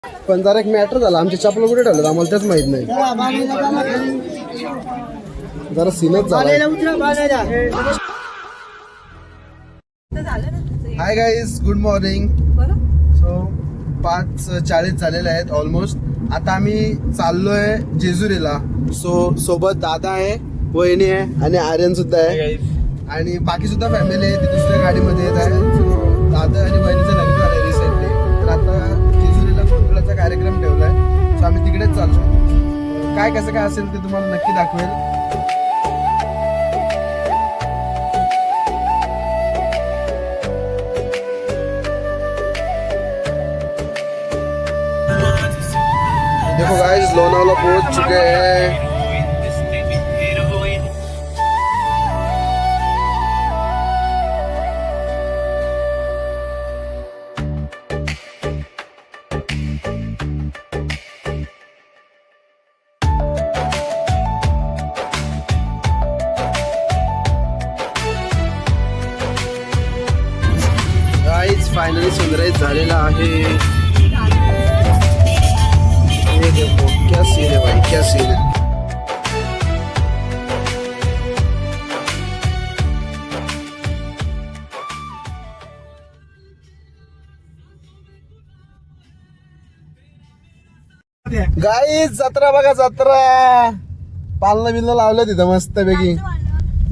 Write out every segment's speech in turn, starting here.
पण जरा एक मॅटर झाला, आमची चपल कुठे ठेवलं आम्हाला तेच माहित नाही. जरा सीनच झाला. Hi guys, good morning. So 5:40 झालेले आहेत ऑलमोस्ट. आता आम्ही चाललोय जेजुरीला. सो सोबत दादा आहे, वहिनी आहे आणि आर्यन सुद्धा आहे आणि बाकी सुद्धा फॅमिली आहे. ती दुसऱ्या गाडीमध्ये येत आहे. दादा आणि वहिनीचं लग्न झालंय रिसेंटली. तर आता जेजुरीला फुटबॉलचा कार्यक्रम ठेवलाय. सो आम्ही तिकडेच चाललोय. काय कसं काय असेल ते तुम्हाला नक्की दाखवेल. देखो गाइस, लोनावला पहुंच चुके हैं. गाइस फायनली सनराइज झालेला आहे. देखो क्या सीन है भाई, क्या सीन है. गाईज जत्रा बघा, जत्रा. पालना बिलना लावलं तिथं मस्त पैकी.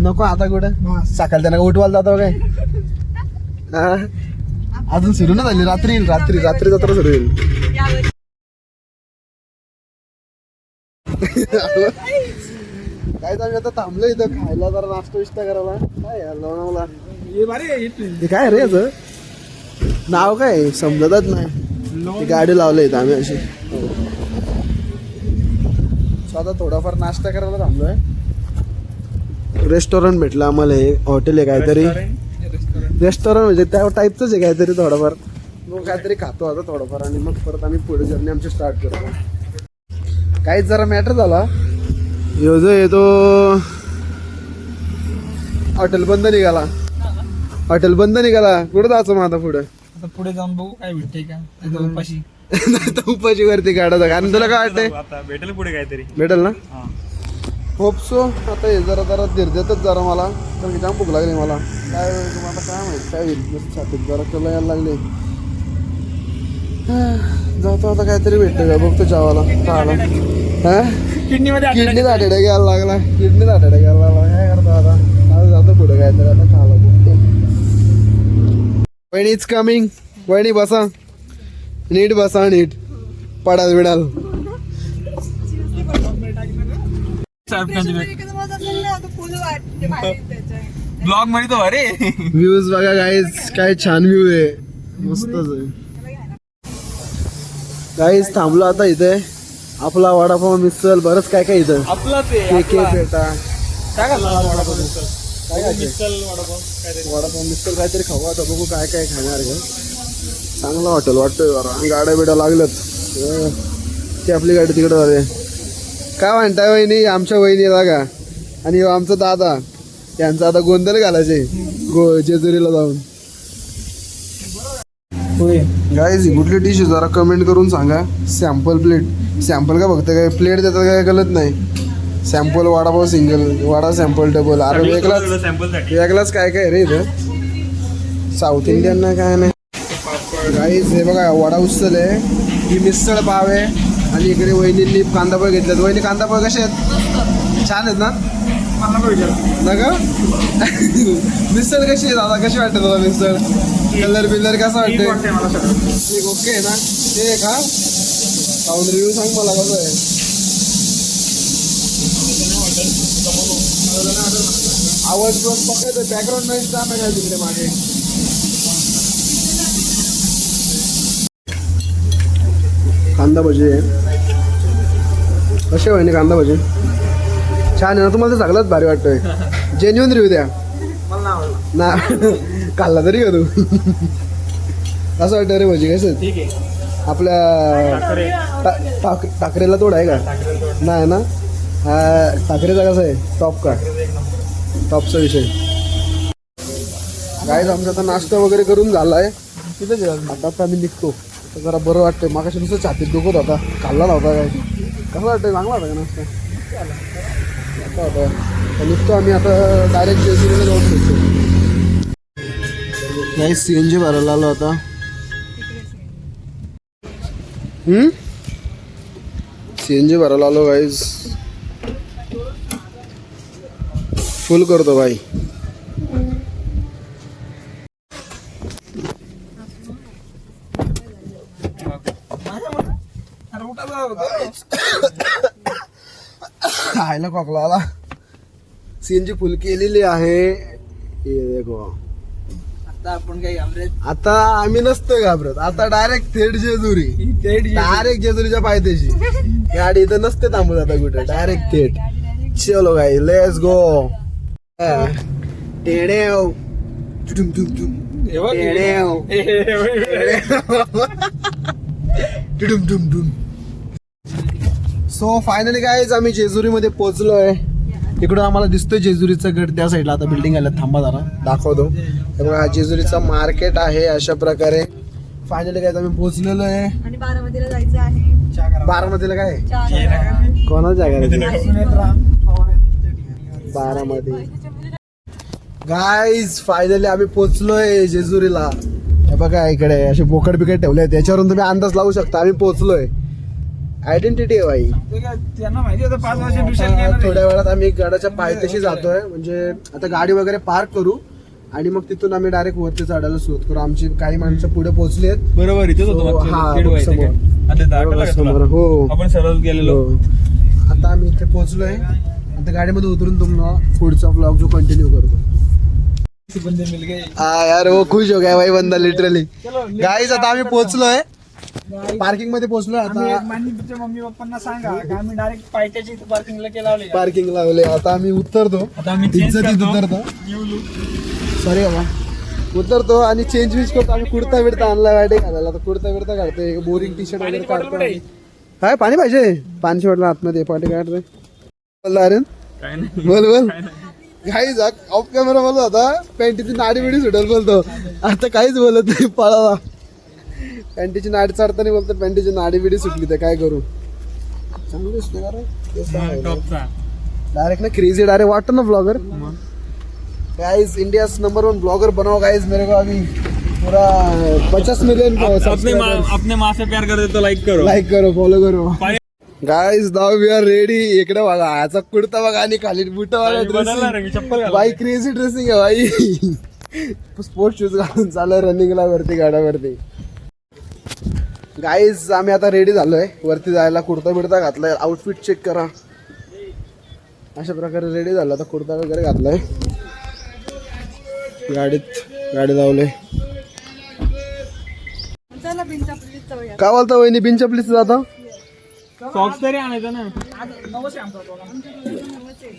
नको आता कुठं सकाळ त्यांना उठवायला जातो काय. अजून सुरू ना झाली. रात्री जत्रा सुरू होईल. काय आम्ही आता थांबलो इथं खायला, जरा नाश्ता विष्टा करायला. काय यार लोणावला हे काय रे याचं नाव काय समजतच नाही. गाडी लावली इथं आम्ही अशी. आता थोडाफार नाश्ता करायला थांबलोय. रेस्टॉरंट भेटलं आम्हाला. हे हॉटेल आहे काहीतरी, रेस्टॉरंट म्हणजे त्या टाईपच आहे काहीतरी. थोडंफार मग काहीतरी खातो आता थोडंफार आणि मग परत आम्ही पुढे जर्नी आमची स्टार्ट करतो. काहीच जरा मॅटर झाला. यो जो येतो हॉटेल बंद निघाला. हॉटेल बंद निघाला. कुठं जायचं मग आता पुढे? आता पुढे जाऊन बघू काय भेटते का. उपाशी नाही तर उपाशी वरती काढायचं. कारण तुला काय वाटतंय भेटेल पुढे काहीतरी भेटेल ना. Hope so. आता हे जरा धीरदेतच जरा मला, कारण जाम भूक लागली मला. काय तुम्हाला काय माहित काय होईल. छातीत जरा तुला यायला लागले. जातो आता काहीतरी भेटतं का बघतो जेवायला खायला. किडनी आठवड्या घ्यायला लागला. काय करतो आता जातो पुढे काहीतरी आता खायला बघतो. वहिनी इज कमिंग. वहिनी बसा नीट, बसा नीट. पडाल बिडाल. ब्लॉग मध्ये तो अरे व्ह्यूज बघा गाईज, काय छान व्ह्यू आहे. मस्तच आहे गाईज. थांबलो आता इथे. आपला वडापाव मिसळ बरंच काय काय इथं. आपला ते पेटा काय वडापाव मिसळ काहीतरी खाऊ आता. बघू काय काय खाणार का. चांगलं हॉटेल वाटतंय जरा. गाड्या बिड्या लागल्यात. ती आपली गाडी तिकडे झाली. काय म्हणताय वहिनी? आमच्या वहिनी जागा आणि आमचा दादा यांचा आता गोंधळ घालायचे जेजुरीला जाऊन. गाईज कुठली डिश जरा कमेंट करून सांगा. Sample plate. सॅम्पल का बघते काय प्लेट देतात काय कळत नाही. Sample vada pav single, vada sample double. अरे वेगळाच काय काय रे इथं. साऊथ इंडियन नाही काय नाही. गाईज हे बघा वडा उचल आहे. ही मिसळ पाव आहे आणि इकडे वहिनींनी कांदापोहे घेतल्यात. वहिनी कांदापोहे कसे आहेत? छान आहेत ना. ना का मिसळ कशी आहे दादा? कशी वाटते दादा मिसळ? कलर बिलर कसं वाटते? ठीक ओके आहे ना. ते का खाऊन रिव्ह्यू सांग मला कसं आहे. आवाज पकडतो. बॅकग्राऊंड नॉईज काम आहे का तिकडे मागे? कांदा भजी आहे. कसे वहिनी कांदा भजी? छान आहे ना. तुम्हाला तर सगळंच भारी वाटतंय. जेन्युअन रिव्ह्यू द्या ना. खाल्ला तरी का तू? कसं वाटतं रे भजी? कसं ठीक आहे. आपल्या टाकरेला तोड आहे का? नाही ना. हा टाकरेचा कसा आहे? टॉप का? टॉपचा विषय. गाईज आमचा आता नाश्ता वगैरे करून झाला आहे. तिथेच आता आम्ही निघतो. तर जरा बरं वाटतंय. मागाशी नुसतं छातीत दुखत होता, खाल्ला नव्हता काय. कसं वाटतंय, चांगला होता का नसतं आता होता. तर निघतो आम्ही आता डायरेक्ट जेजुरीला जाऊन भेटतो. नाही CNG भरायला आलो आता. CNG भरायला आलो गाईज. फुल करतो भाई. खायला खोकला आला. CNG फुल केलेली आहे. हे देखो. आता आपण काही अमृत आता आम्ही नसतो घाबरत. आता डायरेक्ट थेट जेजुरी. डायरेक्ट जेजुरीच्या पायथ्याशी. गाडी इथं नसते थांबत आता कुठे. डायरेक्ट थेट. चलो गाई लेट्स गो. टेडेव टुम टुम टुम. टेडेव टुम टुम टुम. सो फायनली गाईज आम्ही जेजुरीमध्ये पोहोचलोय. इकडून आम्हाला दिसतोय जेजुरीचं गड त्या साईडला. आता बिल्डिंग आल्या, थांबा जरा दाखवतो. त्यामुळे हा जेजुरीचा मार्केट आहे अशा प्रकारे. फायनली गाईज आम्ही पोहोचलेलो आहे. आणि बारामतीला जायचं आहे. बारामतीला काय चहा कोणाच्या घरी? बारामती. गाईज फायनली आम्ही पोहोचलोय जेजुरीला. हे बघा इकडे असे बोकड बिकड ठेवले, त्याच्यावरून तुम्ही अंदाज लावू शकता आम्ही पोहोचलोय. आयडेंटिटी आहे भाई. त्यांना माहिती होतं 5 वर्ष थोड्या वेळात आम्ही गडाच्या पायथ्याशी जातोय. म्हणजे आता गाडी वगैरे पार्क करू आणि मग तिथून आम्ही डायरेक्ट वरती चढायला सुरुवात करू. आमची काही माणसं पुढे पोहोचली आहेत. बरोबर इथेच होतो So, मागच्या हा, वेळी. बघ समोर. आता दाखवलं का तुला? समोर. हो आपण सरळ गेलेलो. हो. आता आम्ही इथे पोहोचलोय. आता गाडीमध्ये उतरून तुम्हाला पुढचा व्लॉग जो कंटिन्यू करतो. बंदे मिल गए. हा यार वो खुश हो गया भाई बंदा लिटरली. गाईज आता आम्ही पोहोचलोय. पार्किंग मध्ये पोहोचलोय आता. मानिकच्या मम्मी पप्पांना सांगा की आम्ही डायरेक्ट पायथ्याची पार्किंगला केला लावले. पार्किंग लावले. आता आम्ही उतरतो. आता आम्ही change इज्जतीत करतो. उतरतो. New look. सॉरी बाबा. उतरतो आणि चेंज विच करतो. आम्ही कुर्ता बिडता आणला वाटे घालायला. तर कुर्ता बिडता काढतोय. बोरिंग टी शर्ट वगैरे काढतो. काय पाणी पाहिजे? पाणी वाटलं आतमध्ये. पाठी काढ रे. बोल अरे काय नाही. बोल बोल. काहीच ऑफ कॅमेरा बोलत होता. पॅन्टीची नाडी बिडी सुटेल बोलतो. आता काहीच बोलत नाही. पळावा. पॅन्टीची नाडी चढताना बोलतो पॅन्टीची नाडी बिडी सुटली. तर काय करू. चांगली दिसते का रे? टॉपचा. डायरेक्ट ना क्रेजी डायरेक्ट वाटतो ना blogger. Guys India number 1 blogger बनाओ गाइस. मेरे को अभी पूरा 50 मिलियन अपने माँ से प्यार करते तो लाइक करो. लाईक करो फॉलो करो. Guys now we are ready. इकडे बघा ह्याचा कुर्ता बघा आणि खाली बुट बघा. बदलला रे मी चप्पल घाला. बाई क्रेझी ड्रेसिंग आहे बाई. स्पोर्ट शूज घालून चालू रनिंगला वरती गाड्यावरती. गाईज आम्ही आता रेडी झालोय वरती जायला. कुर्ता बिडता घातलाय. आउटफिट चेक करा. अशा प्रकारे रेडी झाला. आता कुर्ता वगैरे घातलाय. गाडी लावले. चला बिनचा प्लीज जाऊया. काय बोलता वहिनी बिन चपलीच जाता? सॉक्स तरी आणायचं ना.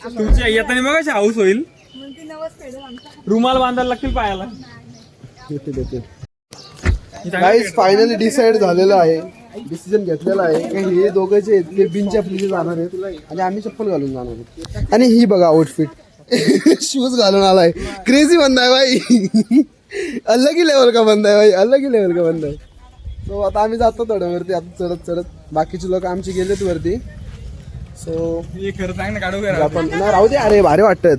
तुमच्या येताना मग कशी हाऊस होईल. मग ती नवस फेडेल आमचा. रुमाल बांधायला लागतील पायाला. गाईज फायनली डिसाईड झालेलं आहे. डिसिजन घेतलेला आहे की हे दोघं जे आहेत ते बिन चपलीचे जाणार आहेत आणि आम्ही चप्पल घालून जाणार आहेत. आणि ही बघा आउटफिट. शूज घालून आलाय. क्रेझी बंदा आहे भाई. अलग ही लेवल का बंदा आहे भाई. अलग ही लेवल का बंदा आहे. सो आता आम्ही जातो थोड्या वरती. आता चढत बाकीचे लोक आमचे गेलेत वरती. सो खरं सांग ना काढू करा. आपण ना राहू दे. अरे भारी वाटत.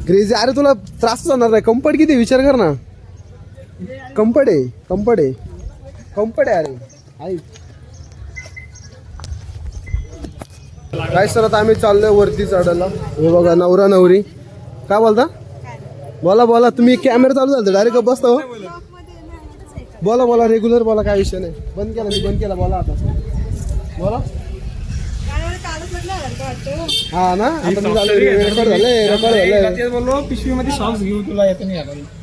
क्रेझी. अरे तुला त्रास जाणार नाही. कम्फर्ट किती विचार कर ना. कम्फर्ट आहे. अरे आई काय सर. आता आम्ही चाललोय वरती चढायला. हे बघा नवरा नवरी. काय बोलता? बोला तुम्ही. कॅमेरा चालू झाला डायरेक्ट बसता हो. बोला रेग्युलर बोला. काय विषय नाही. बंद केला बोला आता. बोला. कालच लग्न झालं का वाटतं. हा ना. आता मी रेकॉर्ड झालंय. बोललो पिशवी मध्ये सॉक्स घेऊ तुला येताना लागतील.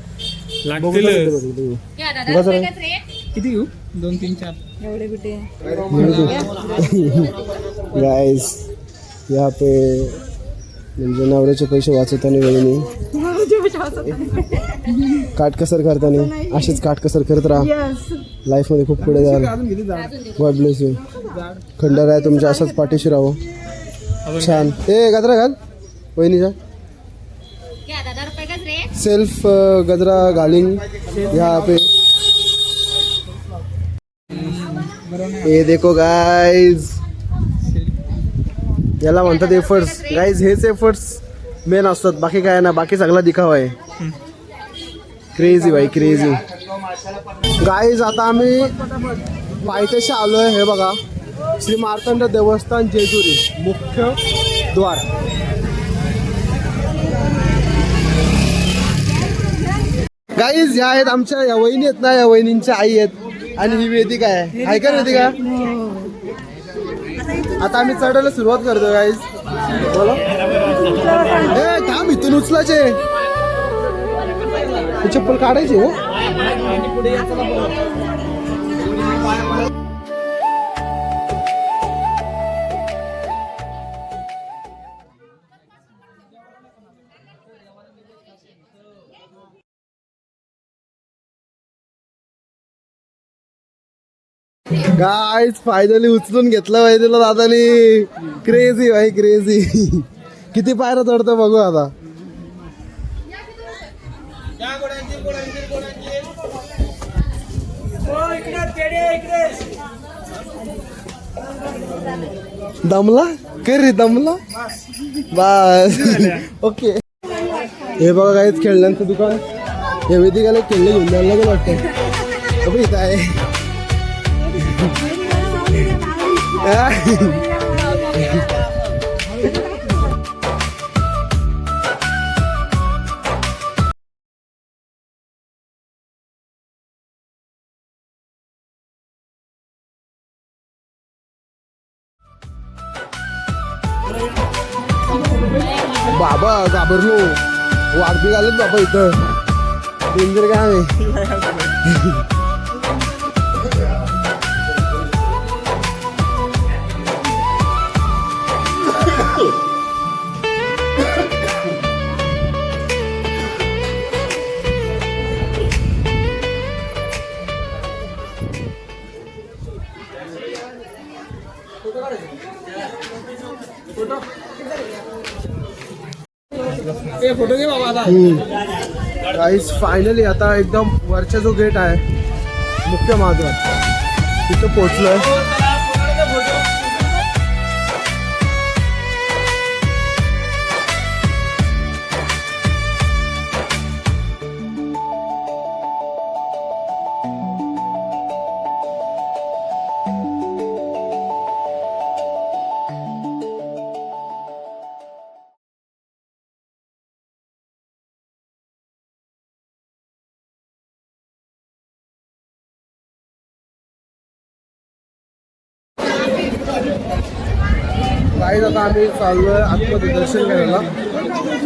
किती घेऊ? 2 3 4. एवढे कुठे. गाइस यहाँ पे म्हणजे नवऱ्याचे पैसे वाचवताना वहिनी काटकसर करताना अशीच काटकसर करत राहा. लाईफ मध्ये खूप पुढे जाल. God bless you. खंडराय तुमच्या असंच पाठीशी राहू. छान. ए गजरा घाल वहिनीच्या. सेल्फ गजरा घालिंग यहाँ पे. हे देखो गाईज, याला म्हणतात एफर्ट्स गाईज. हेच एफर्ट्स मेन असतात, बाकी काय ना, बाकी सगळा दिखावा आहे. क्रेझी भाई क्रेझी गाईज. आता आम्ही पायथ्याशी आलोय. हे बघा, श्री मार्तंड देवस्थान जेजुरी मुख्य द्वार. गाईज या आहेत आमच्या, या वहिनी आहेत ना, या वहिनींच्या आई आहेत. आणि ही वेदिका आहे का वेदिका? आता आम्ही चढायला सुरुवात करतो गाईज. बोला ए थांब, इथून उचलायचे, चप्पल काढायची हो. गाईज फायनली उचलून घेतलं वैदीला दादानी. क्रेझी भाई क्रेझी. किती पायऱ्या चढतो बघू आता. दमला काय रे, दमला बस. ओके. हे बघा गाईज खेळण्यांचं दुकान. या वेदिकाला खेळले घेऊन जायला लागेल वाटतं. इथं आहे बाबा. घाबरलो, वाघ बी घालत बाबा इथं. डेंजर काय आहे. फोटो घे बाबा आता. गाईस फायनली आता एकदम वरचा जो गेट आहे मुख्य महाद्वार, तिथं पोहोचलोय. गाईज आता आम्ही चाललोय आतमध्ये दर्शन करायला.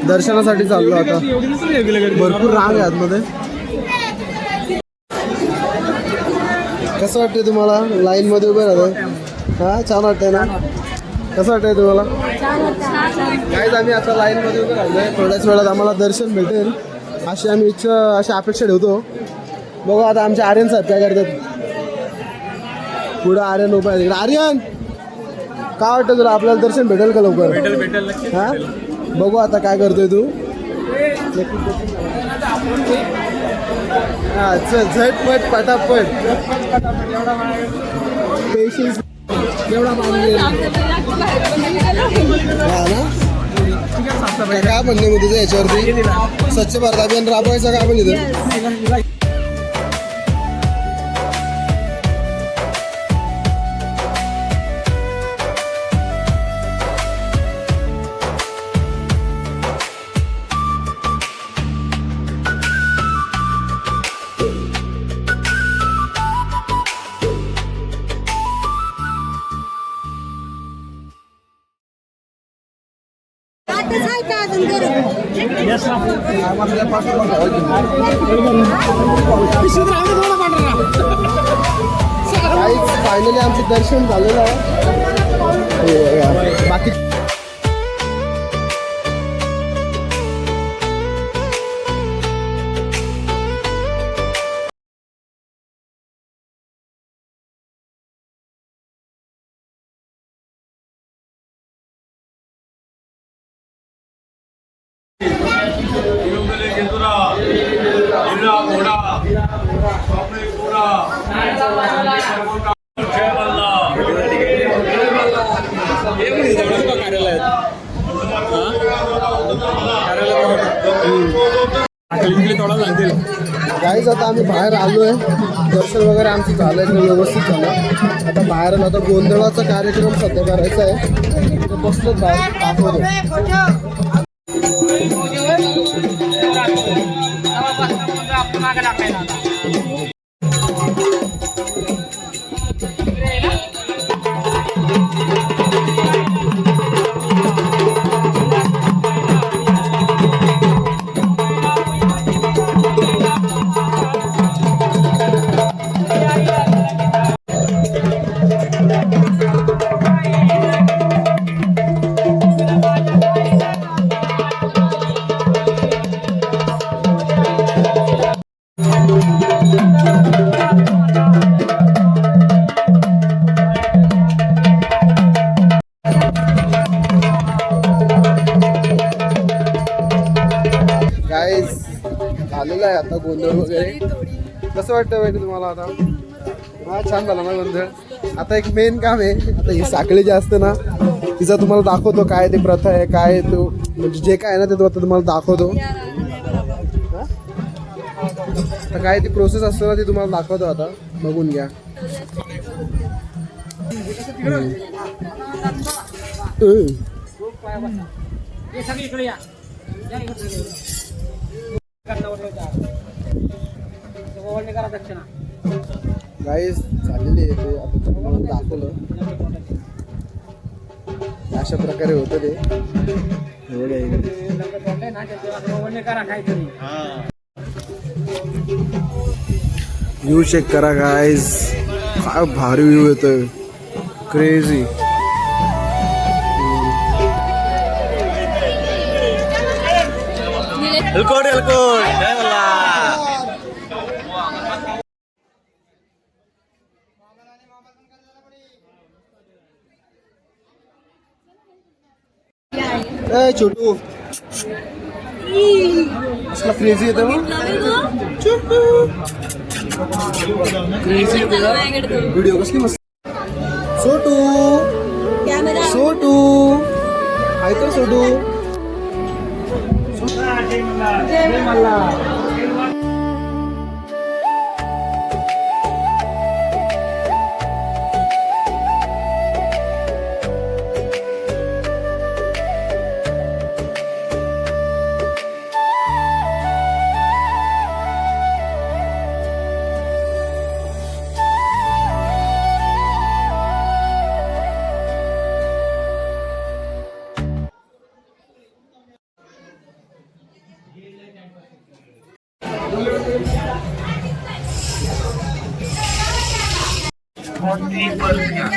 दर्शनासाठी चाललो आता. भरपूर रांग आहे आतमध्ये. कसं वाटतंय तुम्हाला लाईन मध्ये उभे राहतंय? हा छान वाटतंय ना? कसं वाटतंय तुम्हाला? गाईज आम्ही आता लाईन मध्ये उभे राहिलोय. थोड्याच वेळात आम्हाला दर्शन भेटेल अशी आम्ही अशी अपेक्षा ठेवतो. बघू आता आमचे आर्यन साहेब काय करतात. पुढं आर्यन उभा आहे. आर्यन काय वाटतं तुला, आपल्याला दर्शन भेटेल का लवकर? भेटेल हा बघू आता काय करतोय तू. हा चल झटपट पटापट. पेशन्स एवढा मागणी हा ना. काय म्हणणे मग तुझं याच्यावरती? स्वच्छ भारत अभियान राबवायचं का आपण इथं? फायनली आमचं दर्शन झालेलं आहे. बाकी घोड़ा जय मल्ला गाईज आता आम्ही बाहेर आलोय, दर्शन वगैरे आमचं झालं एकदम व्यवस्थित झालं. आता बाहेर आलो, आता गोंधळाचा कार्यक्रम सध्या करायचा आहे. तर बसलो बाहेर दाखवतो. गाईज झालेलं आहे आता गोंधळ वगैरे. कसं वाटतं माहिती तुम्हाला आता? हा छान झाला ना गोंधळ. आता एक मेन काम आहे, आता ही साखळी जे असते ना तिचा तुम्हाला दाखवतो काय ते प्रथा आहे, काय तो म्हणजे जे काय आहे ना ते आता तुम्हाला दाखवतो. आता काय ती प्रोसेस असते ना ती तुम्हाला दाखवतो, आता बघून घ्या. गाईस झालेली आहे ते, आता तुम्हाला दाखवलं अशा प्रकारे होतं ते. व्ह्यू चेक करा गाईज, काय भारी व्ह्यू येतोय, क्रेझी. ए छोटू असला क्रेझी येतो मग क्रेझी व्हिडिओ कसली मस्त. छोटू छोटू आहे तर छोटू.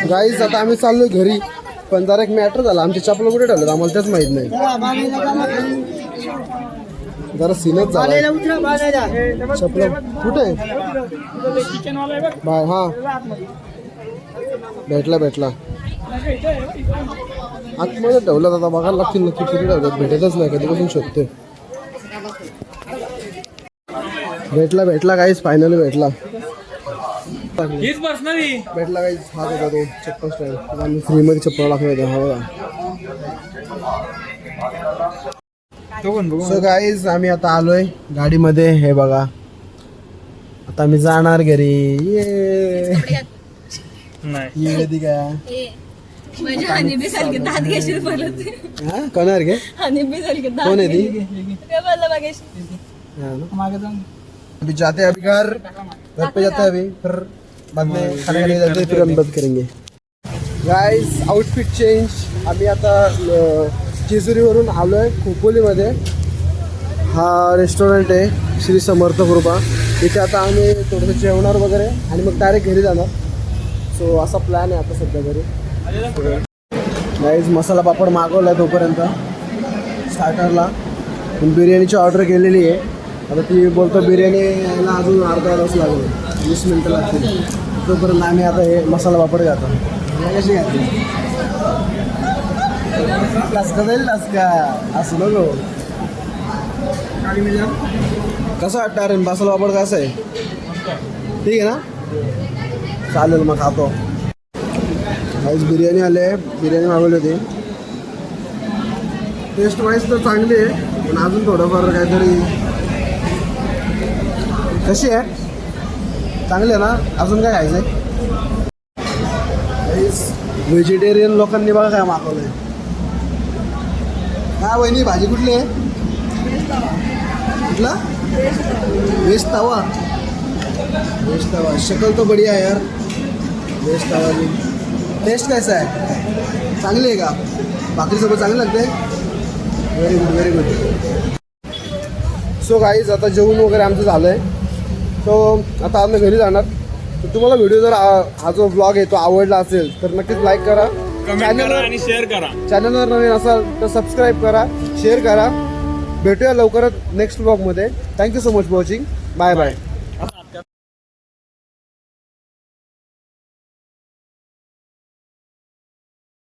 गाईज आता आम्ही चाललोय घरी, पण जरा एक मॅटर झाला. आमची चपला कुठे ठेवलं आम्हाला तेच माहित नाही. जरा सीनच झाला. चपला कुठे बाय? हा भेटला आतमध्ये ठेवलं. आता बघायला लागतील नक्की कुठे ठेवलं, भेटतच नाही कधीपासून शोधतोय. भेटला गाईज, फायनली भेटला गाईज. हाच होता तो चप्पल स्टाईल. आम्ही फ्रीमध्ये चप्पल टाकले होते. हा बघा. सो गाईज आम्ही आता आलोय गाडीमध्ये. हे बघा आता आम्ही जाणार घरी. ये कणार घे. कोण आहे ती? अभी जाते हैं, अभी घर पे जाते हैं, अभी फिर बाद में खाना खाने जाते हैं, फिर हम बंद करेंगे. Guys outfit change. आम्ही आता जेजुरीवरून आलो आहे खोपोलीमध्ये. हा रेस्टॉरंट आहे श्री समर्थ कृपा. इथे आता आम्ही थोडंसं जेवणार वगैरे आणि मग डायरेक्ट घरी जाणार. सो असा प्लॅन आहे आता सध्या घरी. गाइस मसाला पापड मागवला आहे तोपर्यंत स्टार्टरला. बिर्याणीची ऑर्डर केलेली आहे. आता ती बोलतो बिर्याणी यायला अजून अर्धा तास लागेल, 20 मिनटं लागतील. तोपर्यंत आम्ही आता हे मसाला पापड घातो. कशी घातली लसका जाईल लसका असं नको. कसं वाटतं अरे मसाला पापड कसं आहे? ठीक आहे ना, चालेल मग खातो. आज बिर्याणी आली आहे, बिर्याणी मागवली होती. टेस्ट वाईज तर चांगली आहे, पण अजून थोडंफार काहीतरी कशी आहे? चांगली आहे ना? अजून काय खायचं आहे? व्हेजिटेरियन लोकांनी बघा काय मागवलंय. हा वहिनी भाजी कुठली आहे? कुठला? वेज तवा. वेज तवा शक्ल तो बढिया आहे यार. वेज तवा की टेस्ट कैसा आहे? चांगली आहे का? भाकरीसोबत चांगली लागते. Very good very good. So guys आता जेवण वगैरे आमचं झालं आहे. सो आता आम्ही घरी जाणार. तर तुम्हाला व्हिडिओ जर हा जो ब्लॉग आहे तो आवडला असेल तर नक्कीच लाईक करा, कमेंट करा आणि शेअर करा. चॅनलवर नवीन असाल तर सबस्क्राईब करा, शेअर करा. भेटूया लवकरच नेक्स्ट ब्लॉगमध्ये. Thank you so much for watching. Bye bye.